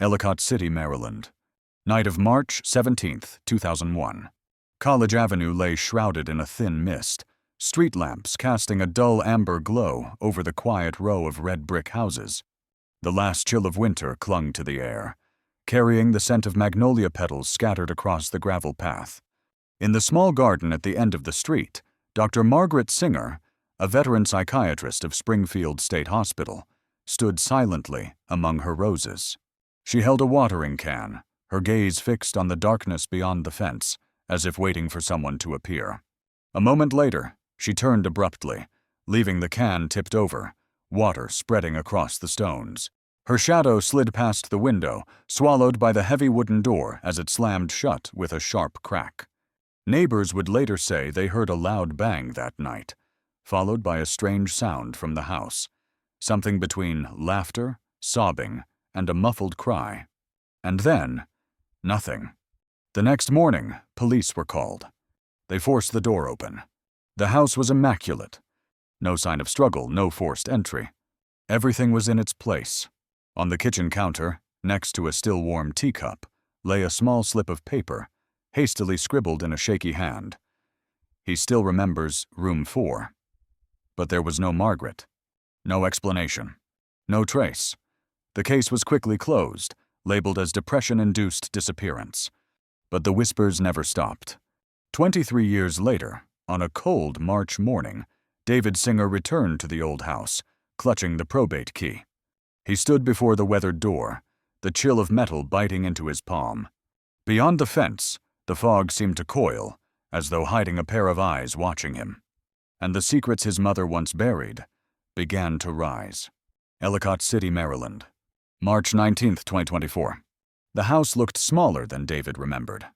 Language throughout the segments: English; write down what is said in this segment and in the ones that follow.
Ellicott City, Maryland. Night of March 17th, 2001. College Avenue lay shrouded in a thin mist, street lamps casting a dull amber glow over the quiet row of red brick houses. The last chill of winter clung to the air, carrying the scent of magnolia petals scattered across the gravel path. In the small garden at the end of the street, Dr. Margaret Singer, a veteran psychiatrist of Springfield State Hospital, stood silently among her roses. She held a watering can, her gaze fixed on the darkness beyond the fence, as if waiting for someone to appear. A moment later, she turned abruptly, leaving the can tipped over, water spreading across the stones. Her shadow slid past the window, swallowed by the heavy wooden door as it slammed shut with a sharp crack. Neighbors would later say they heard a loud bang that night, followed by a strange sound from the house, something between laughter, sobbing, and a muffled cry. And then, nothing. The next morning, police were called. They forced the door open. The house was immaculate. No sign of struggle, no forced entry. Everything was in its place. On the kitchen counter, next to a still-warm teacup, lay a small slip of paper, hastily scribbled in a shaky hand. He still remembers room 4. But there was no Margaret. No explanation. No trace. The case was quickly closed, labeled as depression-induced disappearance. But the whispers never stopped. 23 years later, on a cold March morning, David Singer returned to the old house, clutching the probate key. He stood before the weathered door, the chill of metal biting into his palm. Beyond the fence, the fog seemed to coil, as though hiding a pair of eyes watching him. And the secrets his mother once buried began to rise. Ellicott City, Maryland. March 19, 2024. The house looked smaller than David remembered.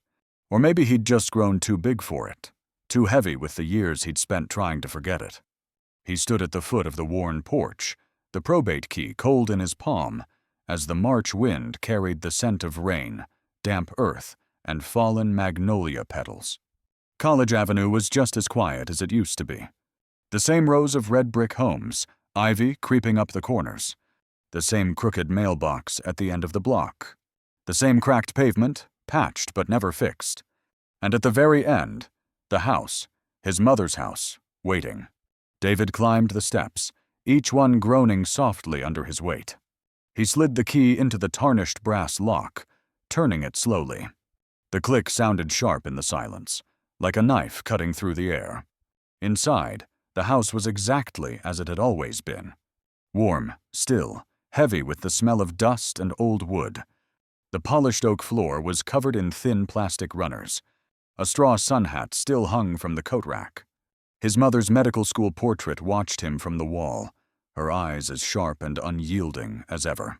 Or maybe he'd just grown too big for it, too heavy with the years he'd spent trying to forget it. He stood at the foot of the worn porch, the probate key cold in his palm, as the March wind carried the scent of rain, damp earth, and fallen magnolia petals. College Avenue was just as quiet as it used to be. The same rows of red brick homes, ivy creeping up the corners. The same crooked mailbox at the end of the block. The same cracked pavement, patched but never fixed. And at the very end, the house, his mother's house, waiting. David climbed the steps, each one groaning softly under his weight. He slid the key into the tarnished brass lock, turning it slowly. The click sounded sharp in the silence, like a knife cutting through the air. Inside, the house was exactly as it had always been. Warm, still, heavy with the smell of dust and old wood. The polished oak floor was covered in thin plastic runners. A straw sun hat still hung from the coat rack. His mother's medical school portrait watched him from the wall, her eyes as sharp and unyielding as ever.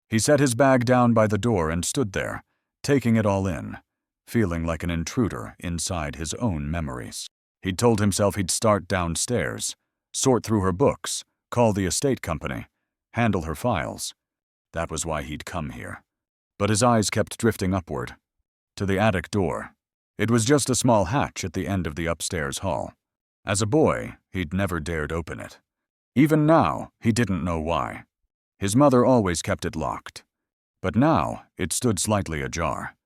He set his bag down by the door and stood there, taking it all in, feeling like an intruder inside his own memories. He'd told himself he'd start downstairs, sort through her books, call the estate company, handle her files. That was why he'd come here. But his eyes kept drifting upward, to the attic door. It was just a small hatch at the end of the upstairs hall. As a boy, he'd never dared open it. Even now, he didn't know why. His mother always kept it locked. But now, it stood slightly ajar.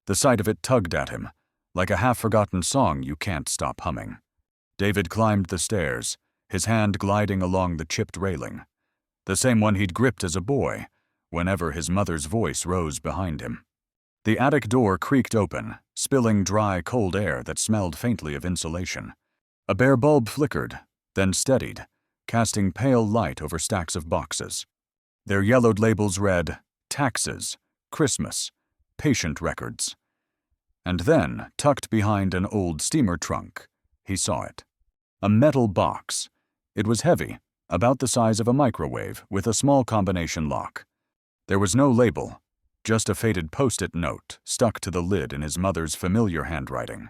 The sight of it tugged at him, like a half-forgotten song you can't stop humming. David climbed the stairs, his hand gliding along the chipped railing. The same one he'd gripped as a boy, whenever his mother's voice rose behind him. The attic door creaked open, spilling dry, cold air that smelled faintly of insulation. A bare bulb flickered, then steadied, casting pale light over stacks of boxes. Their yellowed labels read, Taxes, Christmas, Patient Records. And then, tucked behind an old steamer trunk, he saw it. A metal box. It was heavy, about the size of a microwave, with a small combination lock. There was no label, just a faded post-it note stuck to the lid in his mother's familiar handwriting.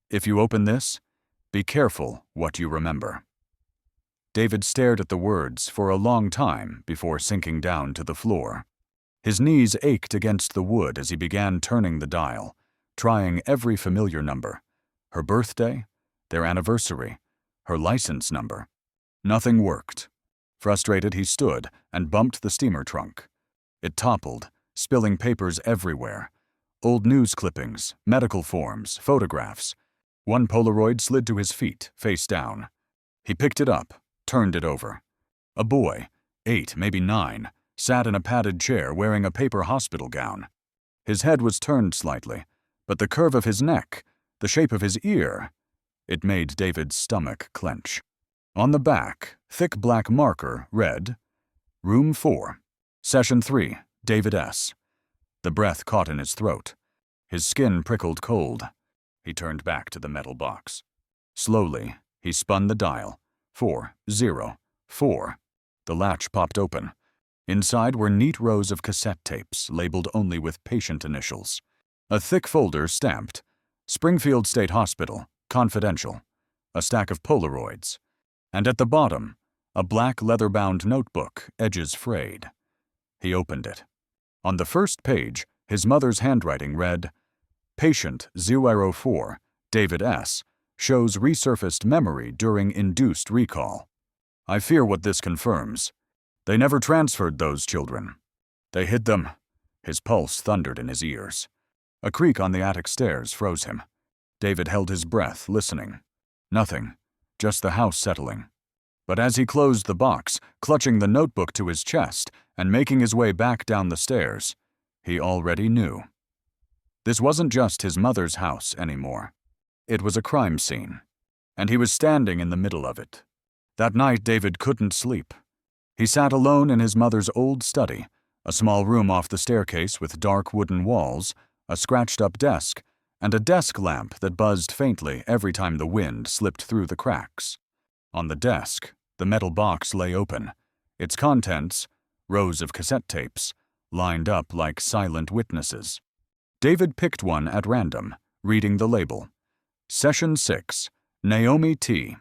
If you open this, be careful what you remember. David stared at the words for a long time before sinking down to the floor. His knees ached against the wood as he began turning the dial, trying every familiar number. Her birthday, their anniversary, her license number. Nothing worked. Frustrated, he stood and bumped the steamer trunk. It toppled, spilling papers everywhere. Old news clippings, medical forms, photographs. One Polaroid slid to his feet, face down. He picked it up, turned it over. A boy, 8, maybe 9, sat in a padded chair wearing a paper hospital gown. His head was turned slightly, but the curve of his neck, the shape of his ear, it made David's stomach clench. On the back, thick black marker read, Room 4, Session 3, David S. The breath caught in his throat. His skin prickled cold. He turned back to the metal box. Slowly, he spun the dial. 404. The latch popped open. Inside were neat rows of cassette tapes labeled only with patient initials. A thick folder stamped, Springfield State Hospital, Confidential. A stack of Polaroids. And at the bottom, a black leather-bound notebook, edges frayed. He opened it. On the first page, his mother's handwriting read, Patient 004, David S., shows resurfaced memory during induced recall. I fear what this confirms. They never transferred those children. They hid them. His pulse thundered in his ears. A creak on the attic stairs froze him. David held his breath, listening. Nothing, just the house settling. But as he closed the box, clutching the notebook to his chest and making his way back down the stairs, he already knew. This wasn't just his mother's house anymore. It was a crime scene, and he was standing in the middle of it. That night, David couldn't sleep. He sat alone in his mother's old study, a small room off the staircase with dark wooden walls, a scratched-up desk, and a desk lamp that buzzed faintly every time the wind slipped through the cracks. On the desk, the metal box lay open, its contents, rows of cassette tapes, lined up like silent witnesses. David picked one at random, reading the label. Session 6, Naomi T.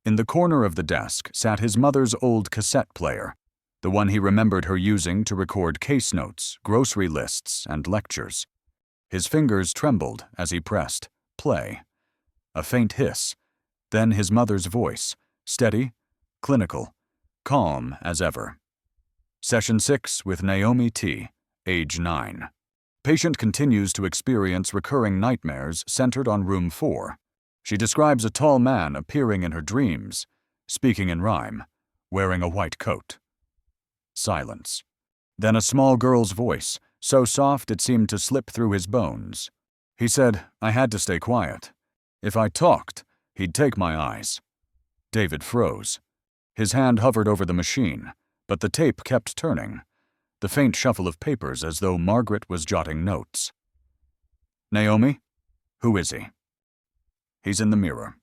In the corner of the desk sat his mother's old cassette player, the one he remembered her using to record case notes, grocery lists, and lectures. His fingers trembled as he pressed play. A faint hiss, then his mother's voice, steady, clinical, calm as ever. Session 6 with Naomi T., age 9. Patient continues to experience recurring nightmares centered on room 4. She describes a tall man appearing in her dreams, speaking in rhyme, wearing a white coat. Silence. Then a small girl's voice, so soft it seemed to slip through his bones. He said, I had to stay quiet. If I talked, he'd take my eyes. David froze. His hand hovered over the machine, but the tape kept turning, the faint shuffle of papers as though Margaret was jotting notes. Naomi? Who is he? He's in the mirror.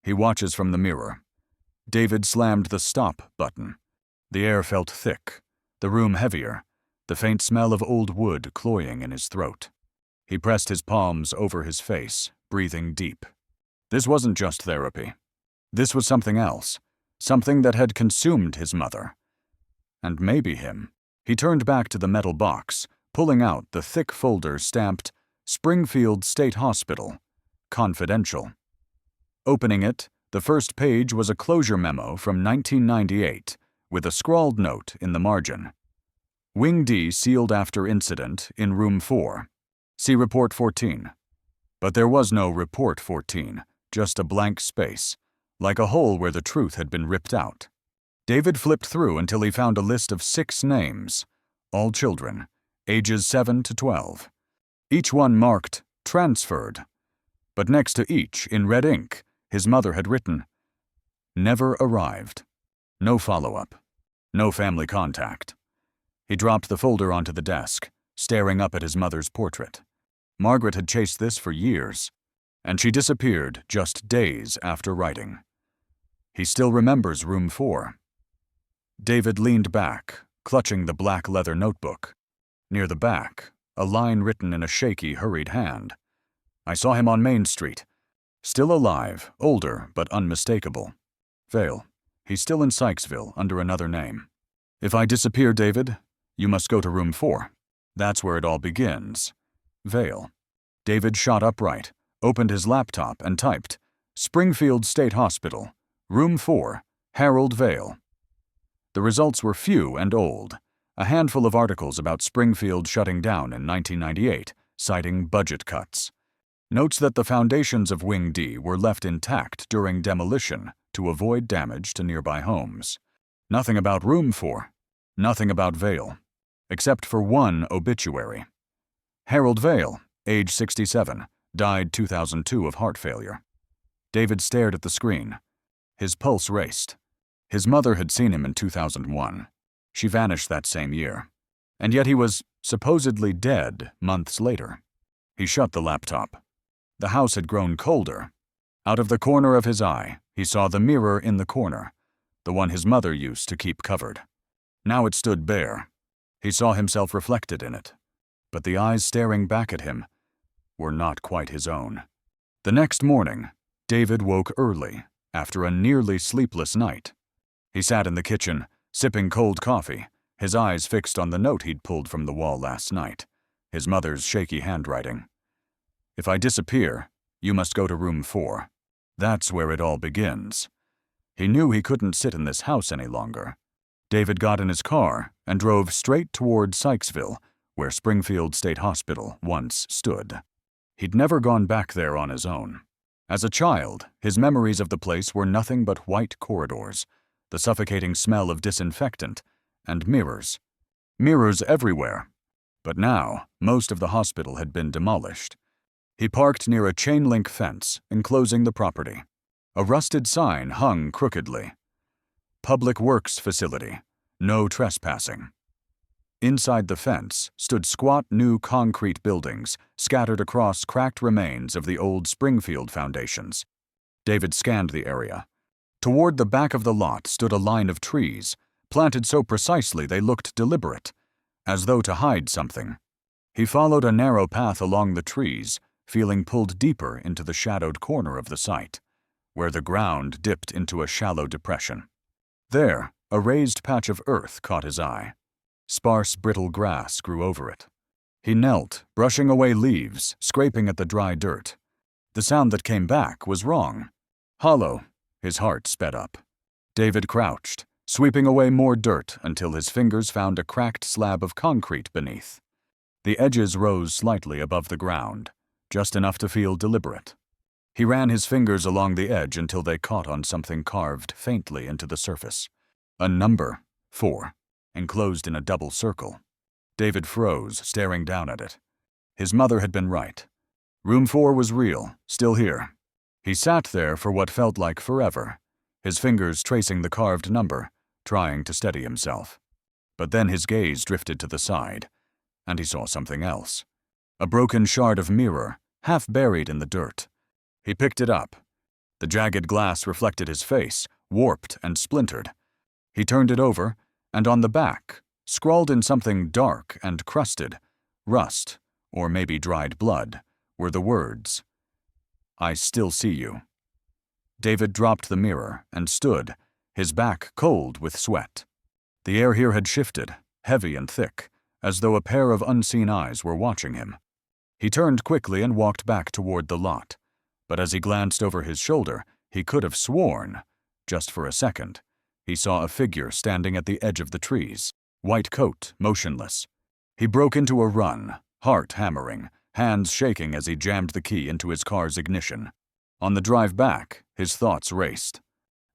He watches from the mirror. David slammed the stop button. The air felt thick, the room heavier, the faint smell of old wood cloying in his throat. He pressed his palms over his face, breathing deep. This wasn't just therapy. This was something else, something that had consumed his mother. And maybe him. He turned back to the metal box, pulling out the thick folder stamped Springfield State Hospital, Confidential. Opening it, the first page was a closure memo from 1998, with a scrawled note in the margin. Wing D sealed after incident in room 4. See Report 14. But there was no Report 14, just a blank space, like a hole where the truth had been ripped out. David flipped through until he found a list of 6 names, all children, ages 7 to 12. Each one marked transferred. But next to each, in red ink, his mother had written, never arrived. No follow-up. No family contact. He dropped the folder onto the desk, staring up at his mother's portrait. Margaret had chased this for years, and she disappeared just days after writing. He still remembers room 4. David leaned back, clutching the black leather notebook. Near the back, a line written in a shaky, hurried hand. I saw him on Main Street. Still alive, older, but unmistakable. Vale. He's still in Sykesville, under another name. If I disappear, David, you must go to room 4. That's where it all begins. Vale. David shot upright, opened his laptop, and typed, Springfield State Hospital, room 4, Harold Vale. The results were few and old, a handful of articles about Springfield shutting down in 1998, citing budget cuts. Notes that the foundations of Wing D were left intact during demolition to avoid damage to nearby homes. Nothing about Room 4, nothing about Vale, except for one obituary. Harold Vale, age 67, died 2002 of heart failure. David stared at the screen. His pulse raced. His mother had seen him in 2001. She vanished that same year. And yet he was supposedly dead months later. He shut the laptop. The house had grown colder. Out of the corner of his eye, he saw the mirror in the corner, the one his mother used to keep covered. Now it stood bare. He saw himself reflected in it. But the eyes staring back at him were not quite his own. The next morning, David woke early after a nearly sleepless night. He sat in the kitchen, sipping cold coffee, his eyes fixed on the note he'd pulled from the wall last night, his mother's shaky handwriting. "If I disappear, you must go to Room 4. That's where it all begins." He knew he couldn't sit in this house any longer. David got in his car and drove straight toward Sykesville, where Springfield State Hospital once stood. He'd never gone back there on his own. As a child, his memories of the place were nothing but white corridors, the suffocating smell of disinfectant, and mirrors. Mirrors everywhere. But now, most of the hospital had been demolished. He parked near a chain-link fence enclosing the property. A rusted sign hung crookedly. Public Works Facility. No trespassing. Inside the fence stood squat new concrete buildings scattered across cracked remains of the old Springfield foundations. David scanned the area. Toward the back of the lot stood a line of trees, planted so precisely they looked deliberate, as though to hide something. He followed a narrow path along the trees, feeling pulled deeper into the shadowed corner of the site, where the ground dipped into a shallow depression. There, a raised patch of earth caught his eye. Sparse, brittle grass grew over it. He knelt, brushing away leaves, scraping at the dry dirt. The sound that came back was wrong. Hollow. His heart sped up. David crouched, sweeping away more dirt until his fingers found a cracked slab of concrete beneath. The edges rose slightly above the ground, just enough to feel deliberate. He ran his fingers along the edge until they caught on something carved faintly into the surface. A number, 4, enclosed in a double circle. David froze, staring down at it. His mother had been right. Room 4 was real, still here. He sat there for what felt like forever, his fingers tracing the carved number, trying to steady himself. But then his gaze drifted to the side, and he saw something else. A broken shard of mirror, half buried in the dirt. He picked it up. The jagged glass reflected his face, warped and splintered. He turned it over, and on the back, scrawled in something dark and crusted, rust, or maybe dried blood, were the words, "I still see you." David dropped the mirror and stood, his back cold with sweat. The air here had shifted, heavy and thick, as though a pair of unseen eyes were watching him. He turned quickly and walked back toward the lot, but as he glanced over his shoulder, he could have sworn, just for a second, he saw a figure standing at the edge of the trees, white coat, motionless. He broke into a run, heart hammering, hands shaking as he jammed the key into his car's ignition. On the drive back, his thoughts raced.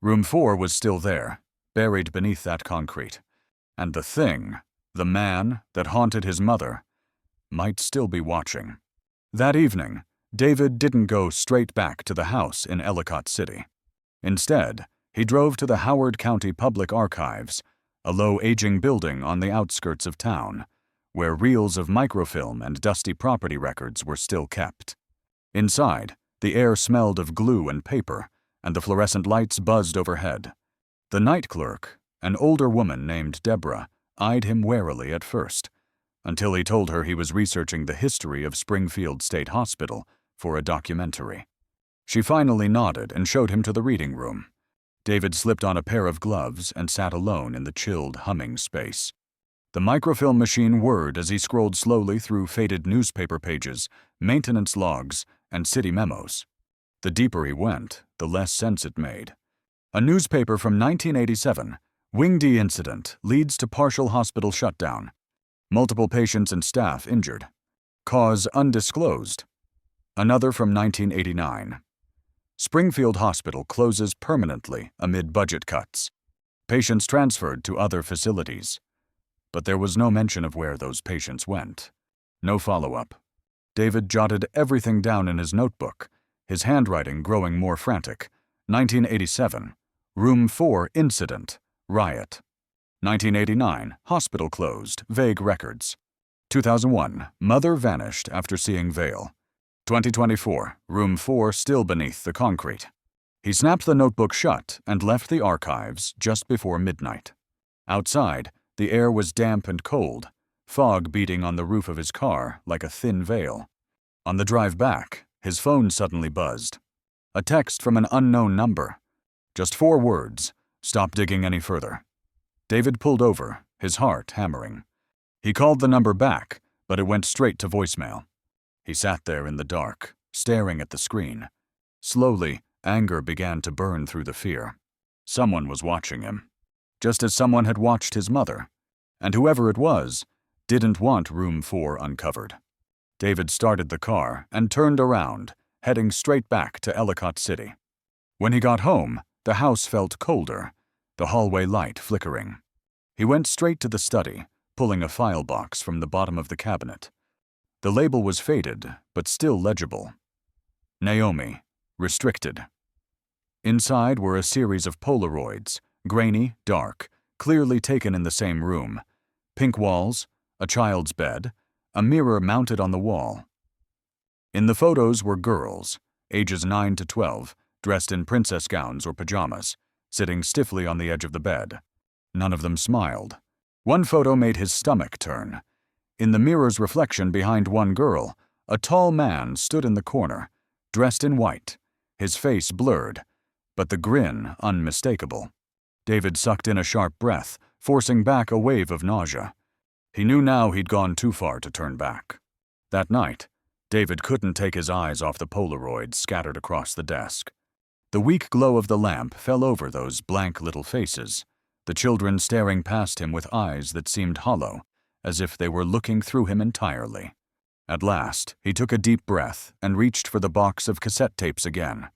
Room 4 was still there, buried beneath that concrete. And the thing, the man that haunted his mother, might still be watching. That evening, David didn't go straight back to the house in Ellicott City. Instead, he drove to the Howard County Public Archives, a low aging building on the outskirts of town, where reels of microfilm and dusty property records were still kept. Inside, the air smelled of glue and paper, and the fluorescent lights buzzed overhead. The night clerk, an older woman named Deborah, eyed him warily at first, until he told her he was researching the history of Springfield State Hospital for a documentary. She finally nodded and showed him to the reading room. David slipped on a pair of gloves and sat alone in the chilled, humming space. The microfilm machine whirred as he scrolled slowly through faded newspaper pages, maintenance logs, and city memos. The deeper he went, the less sense it made. A newspaper from 1987, Wingdy incident leads to partial hospital shutdown. Multiple patients and staff injured. Cause undisclosed. Another from 1989. Springfield Hospital closes permanently amid budget cuts. Patients transferred to other facilities. But there was no mention of where those patients went. No follow-up. David jotted everything down in his notebook, his handwriting growing more frantic. 1987. Room 4 incident. Riot. 1989. Hospital closed. Vague records. 2001. Mother vanished after seeing Vale. 2024. Room 4 still beneath the concrete. He snapped the notebook shut and left the archives just before midnight. Outside, the air was damp and cold, fog beating on the roof of his car like a thin veil. On the drive back, his phone suddenly buzzed. A text from an unknown number. Just 4 words. Stop digging any further. David pulled over, his heart hammering. He called the number back, but it went straight to voicemail. He sat there in the dark, staring at the screen. Slowly, anger began to burn through the fear. Someone was watching him, just as someone had watched his mother, and whoever it was didn't want Room 4 uncovered. David started the car and turned around, heading straight back to Ellicott City. When he got home, the house felt colder, the hallway light flickering. He went straight to the study, pulling a file box from the bottom of the cabinet. The label was faded, but still legible. Naomi, restricted. Inside were a series of Polaroids, grainy, dark, clearly taken in the same room. Pink walls, a child's bed, a mirror mounted on the wall. In the photos were girls, ages 9 to 12, dressed in princess gowns or pajamas, sitting stiffly on the edge of the bed. None of them smiled. One photo made his stomach turn. In the mirror's reflection behind one girl, a tall man stood in the corner, dressed in white, his face blurred, but the grin unmistakable. David sucked in a sharp breath, forcing back a wave of nausea. He knew now he'd gone too far to turn back. That night, David couldn't take his eyes off the Polaroids scattered across the desk. The weak glow of the lamp fell over those blank little faces, the children staring past him with eyes that seemed hollow, as if they were looking through him entirely. At last, he took a deep breath and reached for the box of cassette tapes again.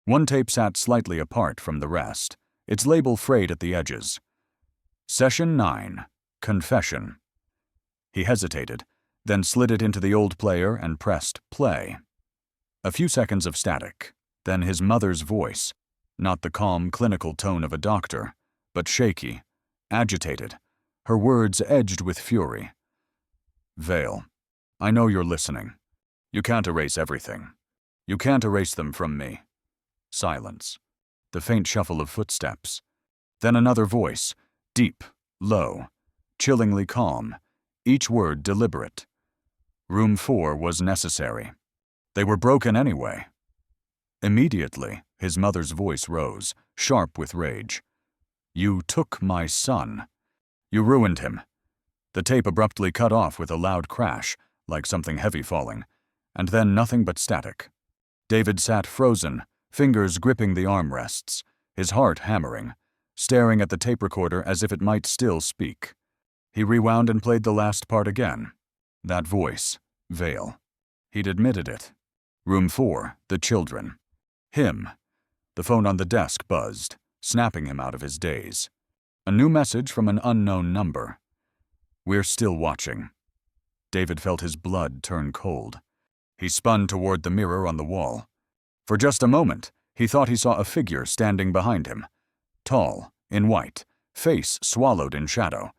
One tape sat slightly apart from the rest, its label frayed at the edges. Session 9. Confession. He hesitated, then slid it into the old player and pressed play. A few seconds of static, then his mother's voice, not the calm, clinical tone of a doctor, but shaky, agitated, her words edged with fury. Vale, I know you're listening. You can't erase everything. You can't erase them from me. Silence. The faint shuffle of footsteps. Then another voice, deep, low, chillingly calm, each word deliberate. Room 4 was necessary. They were broken anyway. Immediately, his mother's voice rose, sharp with rage. You took my son. You ruined him. The tape abruptly cut off with a loud crash, like something heavy falling, and then nothing but static. David sat frozen, fingers gripping the armrests, his heart hammering, staring at the tape recorder as if it might still speak. He rewound and played the last part again. That voice, Vale. He'd admitted it. Room 4, the children. Him. The phone on the desk buzzed, snapping him out of his daze. A new message from an unknown number. We're still watching. David felt his blood turn cold. He spun toward the mirror on the wall. For just a moment, he thought he saw a figure standing behind him. Tall, in white, face swallowed in shadow.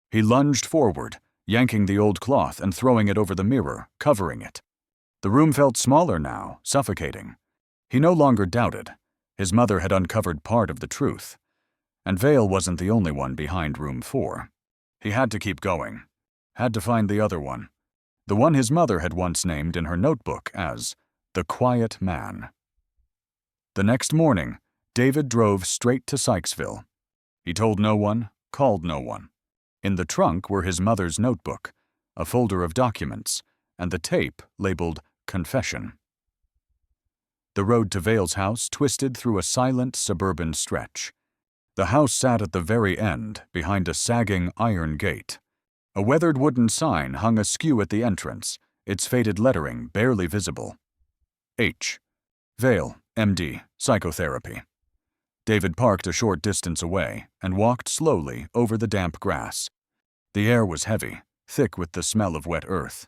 He lunged forward, yanking the old cloth and throwing it over the mirror, covering it. The room felt smaller now, suffocating. He no longer doubted. His mother had uncovered part of the truth. And Vale wasn't the only one behind Room 4. He had to keep going. Had to find the other one. The one his mother had once named in her notebook as the Quiet Man. The next morning, David drove straight to Sykesville. He told no one, called no one. In the trunk were his mother's notebook, a folder of documents, and the tape labeled Confession. The road to Vale's house twisted through a silent suburban stretch. The house sat at the very end, behind a sagging iron gate. A weathered wooden sign hung askew at the entrance, its faded lettering barely visible. H. Vale, M.D., Psychotherapy. David parked a short distance away and walked slowly over the damp grass. The air was heavy, thick with the smell of wet earth.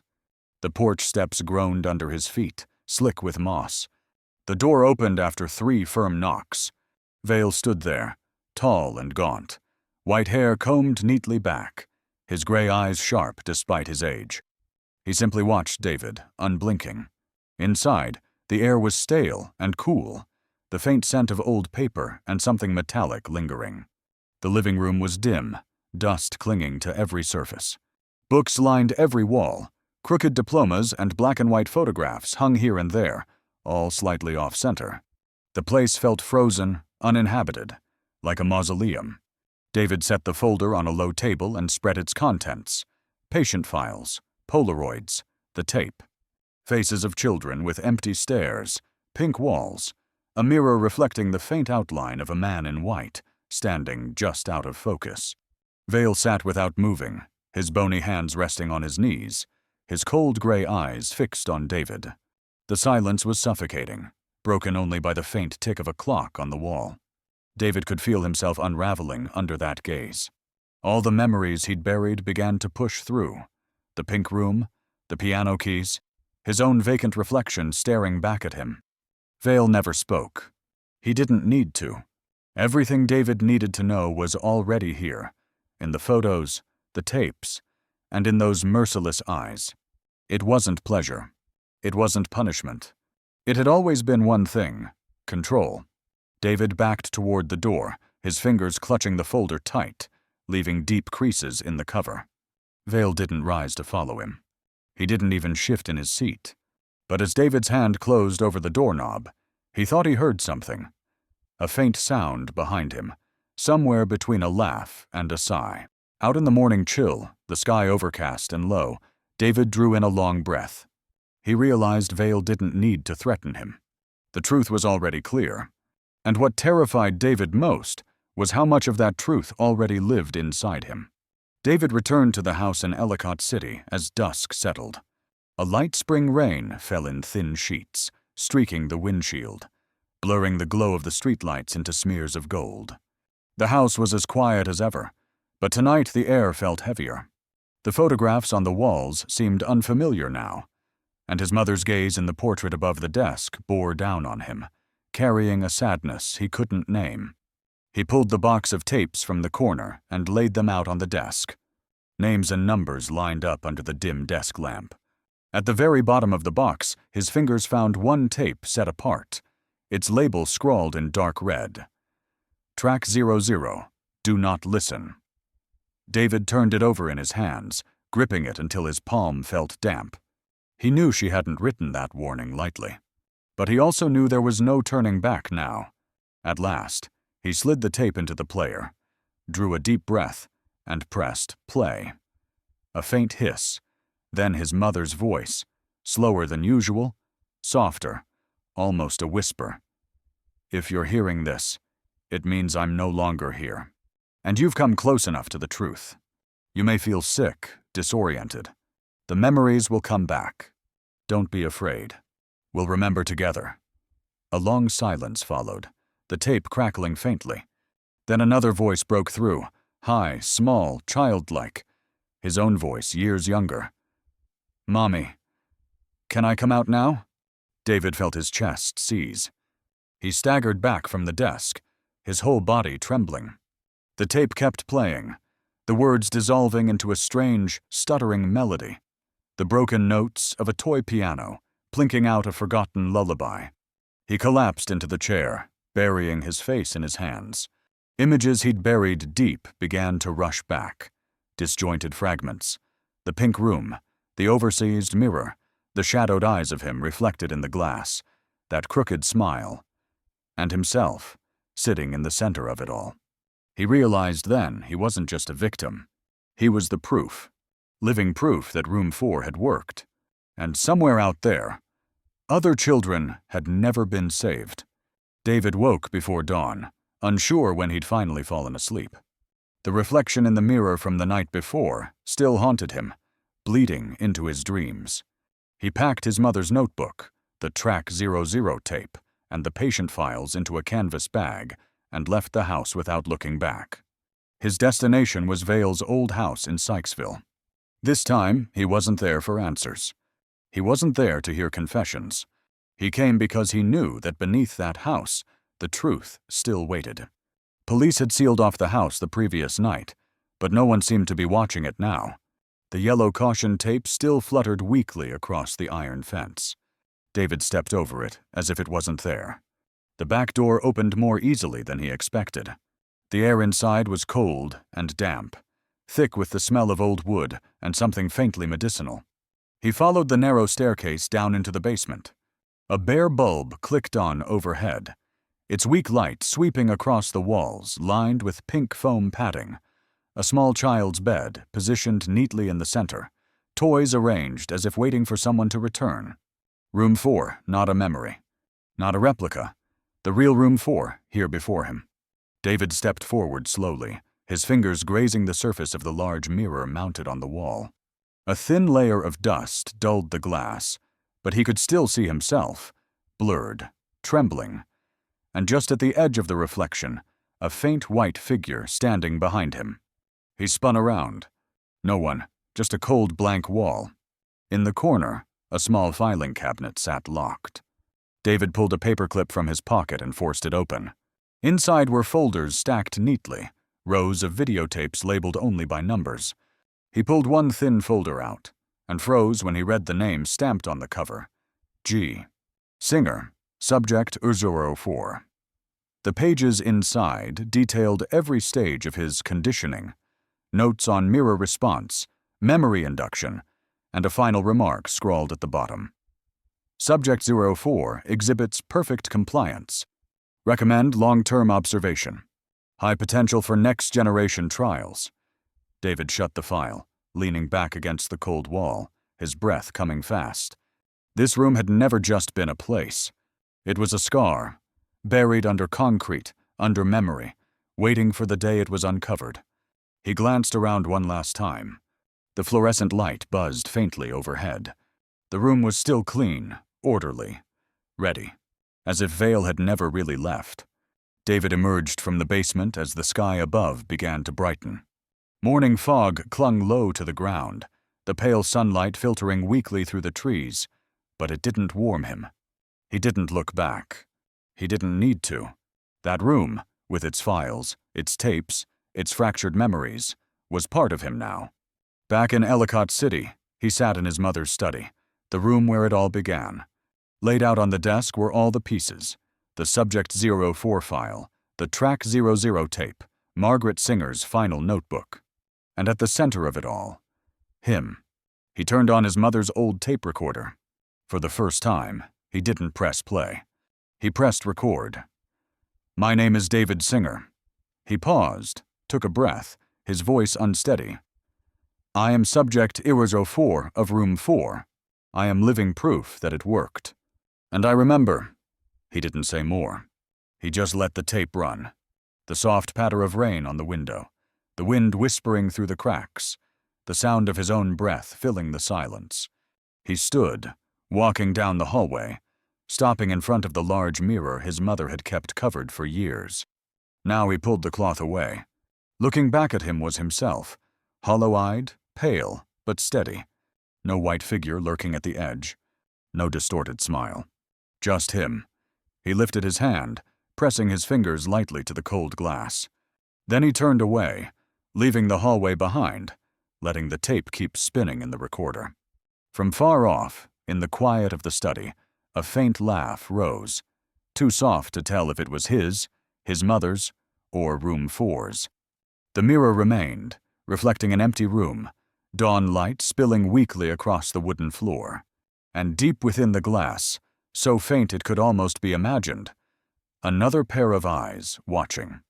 The porch steps groaned under his feet, slick with moss. The door opened after 3 firm knocks. Vale stood there, tall and gaunt, white hair combed neatly back, his gray eyes sharp despite his age. He simply watched David, unblinking. Inside, the air was stale and cool, the faint scent of old paper and something metallic lingering. The living room was dim, dust clinging to every surface. Books lined every wall. Crooked diplomas and black and white photographs hung here and there, all slightly off-center. The place felt frozen, uninhabited, like a mausoleum. David set the folder on a low table and spread its contents: patient files, Polaroids, the tape. Faces of children with empty stares, pink walls, a mirror reflecting the faint outline of a man in white, standing just out of focus. Vale sat without moving, his bony hands resting on his knees, his cold gray eyes fixed on David. The silence was suffocating, broken only by the faint tick of a clock on the wall. David could feel himself unraveling under that gaze. All the memories he'd buried began to push through. The pink room, the piano keys, his own vacant reflection staring back at him. Vale never spoke. He didn't need to. Everything David needed to know was already here, in the photos, the tapes, and in those merciless eyes. It wasn't pleasure. It wasn't punishment. It had always been one thing: control. David backed toward the door, his fingers clutching the folder tight, leaving deep creases in the cover. Vale didn't rise to follow him. He didn't even shift in his seat. But as David's hand closed over the doorknob, he thought he heard something. A faint sound behind him, somewhere between a laugh and a sigh. Out in the morning chill, the sky overcast and low, David drew in a long breath. He realized Vale didn't need to threaten him. The truth was already clear. And what terrified David most was how much of that truth already lived inside him. David returned to the house in Ellicott City as dusk settled. A light spring rain fell in thin sheets, streaking the windshield, blurring the glow of the streetlights into smears of gold. The house was as quiet as ever, but tonight the air felt heavier. The photographs on the walls seemed unfamiliar now, and his mother's gaze in the portrait above the desk bore down on him, carrying a sadness he couldn't name. He pulled the box of tapes from the corner and laid them out on the desk. Names and numbers lined up under the dim desk lamp. At the very bottom of the box, his fingers found one tape set apart, its label scrawled in dark red. Track 00, do not listen. David turned it over in his hands, gripping it until his palm felt damp. He knew she hadn't written that warning lightly. But he also knew there was no turning back now. At last, he slid the tape into the player, drew a deep breath, and pressed play. A faint hiss, then his mother's voice, slower than usual, softer, almost a whisper. If you're hearing this, it means I'm no longer here. And you've come close enough to the truth. You may feel sick, disoriented. The memories will come back. Don't be afraid. We'll remember together. A long silence followed, the tape crackling faintly. Then another voice broke through, high, small, childlike. His own voice, years younger. Mommy, can I come out now? David felt his chest seize. He staggered back from the desk, his whole body trembling. The tape kept playing, the words dissolving into a strange, stuttering melody. The broken notes of a toy piano, plinking out a forgotten lullaby. He collapsed into the chair, burying his face in his hands. Images he'd buried deep began to rush back. Disjointed fragments. The pink room, the oversized mirror, the shadowed eyes of him reflected in the glass, that crooked smile, and himself, sitting in the center of it all. He realized then he wasn't just a victim. He was the proof, living proof that Room 4 had worked. And somewhere out there, other children had never been saved. David woke before dawn, unsure when he'd finally fallen asleep. The reflection in the mirror from the night before still haunted him, bleeding into his dreams. He packed his mother's notebook, the Track 00 tape, and the patient files into a canvas bag and left the house without looking back. His destination was Vale's old house in Sykesville. This time, he wasn't there for answers. He wasn't there to hear confessions. He came because he knew that beneath that house, the truth still waited. Police had sealed off the house the previous night, but no one seemed to be watching it now. The yellow caution tape still fluttered weakly across the iron fence. David stepped over it as if it wasn't there. The back door opened more easily than he expected. The air inside was cold and damp, thick with the smell of old wood and something faintly medicinal. He followed the narrow staircase down into the basement. A bare bulb clicked on overhead, its weak light sweeping across the walls lined with pink foam padding. A small child's bed positioned neatly in the center, toys arranged as if waiting for someone to return. Room 4, not a memory. Not a replica. The real Room 4, here before him. David stepped forward slowly, his fingers grazing the surface of the large mirror mounted on the wall. A thin layer of dust dulled the glass, but he could still see himself, blurred, trembling. And just at the edge of the reflection, a faint white figure standing behind him. He spun around. No one, just a cold blank wall. In the corner, a small filing cabinet sat locked. David pulled a paperclip from his pocket and forced it open. Inside were folders stacked neatly, rows of videotapes labeled only by numbers. He pulled one thin folder out, and froze when he read the name stamped on the cover. G. Singer, subject 04. The pages inside detailed every stage of his conditioning, notes on mirror response, memory induction, and a final remark scrawled at the bottom. Subject 04 exhibits perfect compliance. Recommend long-term observation. High potential for next-generation trials. David shut the file, leaning back against the cold wall, his breath coming fast. This room had never just been a place. It was a scar, buried under concrete, under memory, waiting for the day it was uncovered. He glanced around one last time. The fluorescent light buzzed faintly overhead. The room was still clean, orderly, ready, as if Vale had never really left. David emerged from the basement as the sky above began to brighten. Morning fog clung low to the ground, the pale sunlight filtering weakly through the trees, but it didn't warm him. He didn't look back. He didn't need to. That room, with its files, its tapes, its fractured memories, was part of him now. Back in Ellicott City, he sat in his mother's study, the room where it all began. Laid out on the desk were all the pieces: the Subject 04 file, the Track 00 tape, Margaret Singer's final notebook. And at the center of it all, him. He turned on his mother's old tape recorder. For the first time, he didn't press play. He pressed record. "My name is David Singer." He paused, took a breath, his voice unsteady. "I am Subject 04 of Room 4. I am living proof that it worked. And I remember." He didn't say more. He just let the tape run. The soft patter of rain on the window, the wind whispering through the cracks, the sound of his own breath filling the silence. He stood, walking down the hallway, stopping in front of the large mirror his mother had kept covered for years. Now he pulled the cloth away. Looking back at him was himself, hollow-eyed, pale, but steady. No white figure lurking at the edge. No distorted smile. Just him. He lifted his hand, pressing his fingers lightly to the cold glass. Then he turned away, leaving the hallway behind, letting the tape keep spinning in the recorder. From far off, in the quiet of the study, a faint laugh rose, too soft to tell if it was his mother's, or Room 4's. The mirror remained, reflecting an empty room, dawn light spilling weakly across the wooden floor. And deep within the glass, so faint it could almost be imagined, another pair of eyes watching.